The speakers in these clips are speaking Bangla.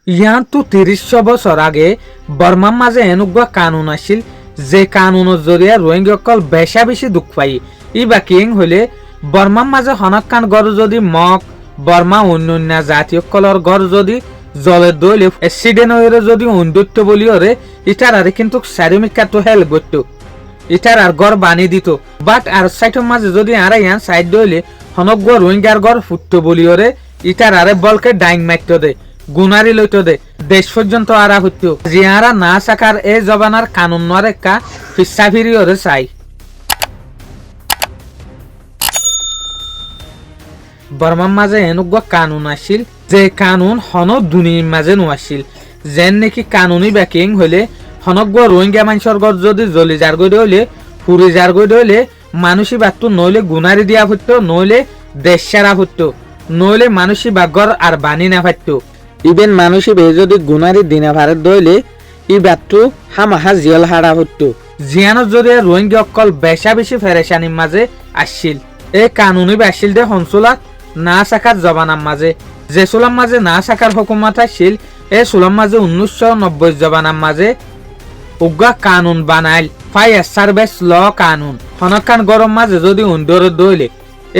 ইয়াতো ৩০০ বছর আগে বর্মার মাঝে এনেকুৱা কানুন আছিল যে কানুনের জরিয়া রোহিঙ্গাসকল বেশা বেশি দুঃখ পাই। ইবা কিং হলে বর্মার মাঝে হনকান গড় যদি মগ বর্মা অন্যান্য জাতীয়সকলের গড় যদি জলের দইলে এক্সিডেন্ট হয়ে যদি অন্ধত্ব বলি ওরে ইটার আরে কিন্তু চারিমিকাটো হেল্প করতো, ইটার আর গড় বানি দিত। বাট আর সাইটের মাঝে যদি আরে ইয়ান সাইড দইলে হনক রোহিঙ্গার গড় ফুটতো বলি ওরে ইটার আরে বলকে ডাইং মারতো দে, গুনারি লইতো দে, দেশ পর্যন্ত আরা হইতো। জিয়ারা না সাকার এই জবানার কানুন নরে কা ফিসা ফিরি ওরে চাই। বর্মার মাঝে এনেকুৱা কানুন আছিল যে কানুন হন দুনিয়ার মাঝে নোয়াছিল, যেন নাকি কানুনি ব্যাকিং হলে হনক রোহিঙ্গা মানুষের গড় যদি জ্বলি যার গই হইলে ফুরি যার গই হইলে মানুষই বাত্তু নইলে গুনারি দিয়া হইতো, নইলে দেশ সারা হইতো, নইলে মানুষই বাগর আর বানি না পারতো। ইভেন মানুষই বে যদি গুনারি দিনা ভারত দইলে ই বাত্তু হামাহা জিয়ল হারা হইতো। জিয়ানত যদি রোহিঙ্গা অকল বেশা বেশি ফেরেশানির মাঝে আসছিল। এই কানুনি আসছিল দে হনসুলাত না সাকার জবানার মাঝে, যে সুলাম মাঝে না সাকার হুকুমত আসছিল এ সুলাম মাঝে 1990 জবানার মাঝে উগা কানুন বানাইল ফায়ার সার্ভিস ল কানুন। হনকান গরম মাঝে যদি উন্দরে দইলে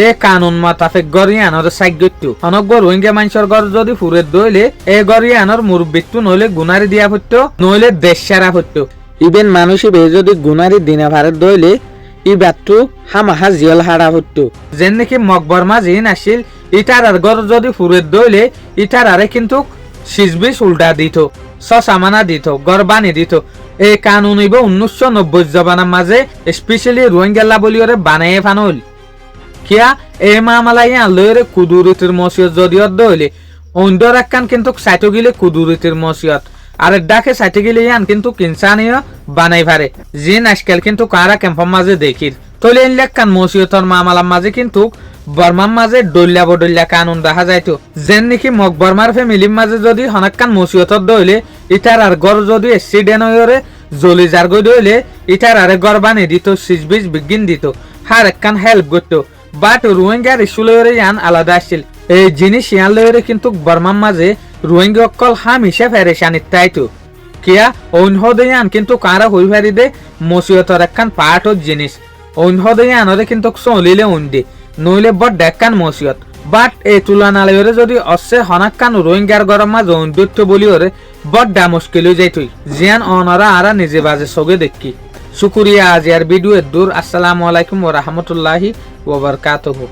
এ কানুন মোতাবেক গরিয়ানোর সাগ্যত্য হনক রোহিঙ্গা মানুষের গড় যদি ফুরে দইলে এ গরিয়ানোর মুরব্বিত্তু নইলে গুনারি দিয়া হইতো, নইলে দেশ সারা হইতো। ইভেন মানুষই বে যদি গুনারি দিনা ভারত দইলে ই বাত্তু হামাহা জিয়ল হারা হইতো। যেন নাকি মকবরমা জিন আসিল ইটার আর গড় যদি ফুরে দইলে ইটার আরে কিন্তু সিজবিস উল্টা দিত, সসামানা দিত, গড় বানি দিত। এই কানুন ইব 1990 জবানার মাঝে স্পেশালি রোহিঙ্গা বলিওরে বানাইয়ে ফানুল। কিয়া এই মামলা ইয়া লইরে কুদুরতির মসিয়ত যদিও দইলে অন্ধর একখান কিন্তু সাইটো গিলে কুদুরতির মসিয়ত আর ডাকে সাইটে গিলে ইয়ান কিন্তু কিনসানিও বানাই পারে। জিন আজকাল কিন্তু কারা ক্যাম্পের মাঝে দেখির তলে ইনলেখান মসিয়তর মামলার মাঝে কিন্তু বর্মার মাঝে ডল্লা বডল্লা কানুন দেখা যাইতো। যেন নাকি মগ বর্মার ফ্যামিলির মাঝে যদি হনাক্কান মসিয়তর দইলে ইটার আর গড় যদি এক্সিডেন্ট হয়ে জলি যার গই দইলে ইটার আরে গড় বানি দিত, সিজবিজ বিগিন দিত, হার একখান হেল্প করতো। বাট রোহিঙ্গার ইস্যু লইরে ইয়ান আলাদা আসছিল। এই জিনিস ইয়ান লইরে কিন্তু বর্মার মাঝে রোহিঙ্গা অকল হামিশা ফেরেশানিত তাইতো। কিয়া অন্যদে ইয়ান কিন্তু কারা হই ফারি দে মসিয়তর একখান পার্ট জিনিস অন্যদে ইয়ানরে কিন্তু চলিলে উন্দি নইলে বড় একখান মসিয়ত। বাট এই তুলনালয়রে যদি অসে হনাক্কান রোহিঙ্গার গরম মাঝে অন্ধত্ব বলি ওরে বড় মুশকিল হয়ে যাইতই, জিয়ান অনরা আরা নিজে বাজে সগে দেখি। শুকুরিয়া আজ আর ভিডিও দূর। আসসালামু আলাইকুম ওয়া রাহমাতুল্লাহি ওয়া বারাকাতুহু।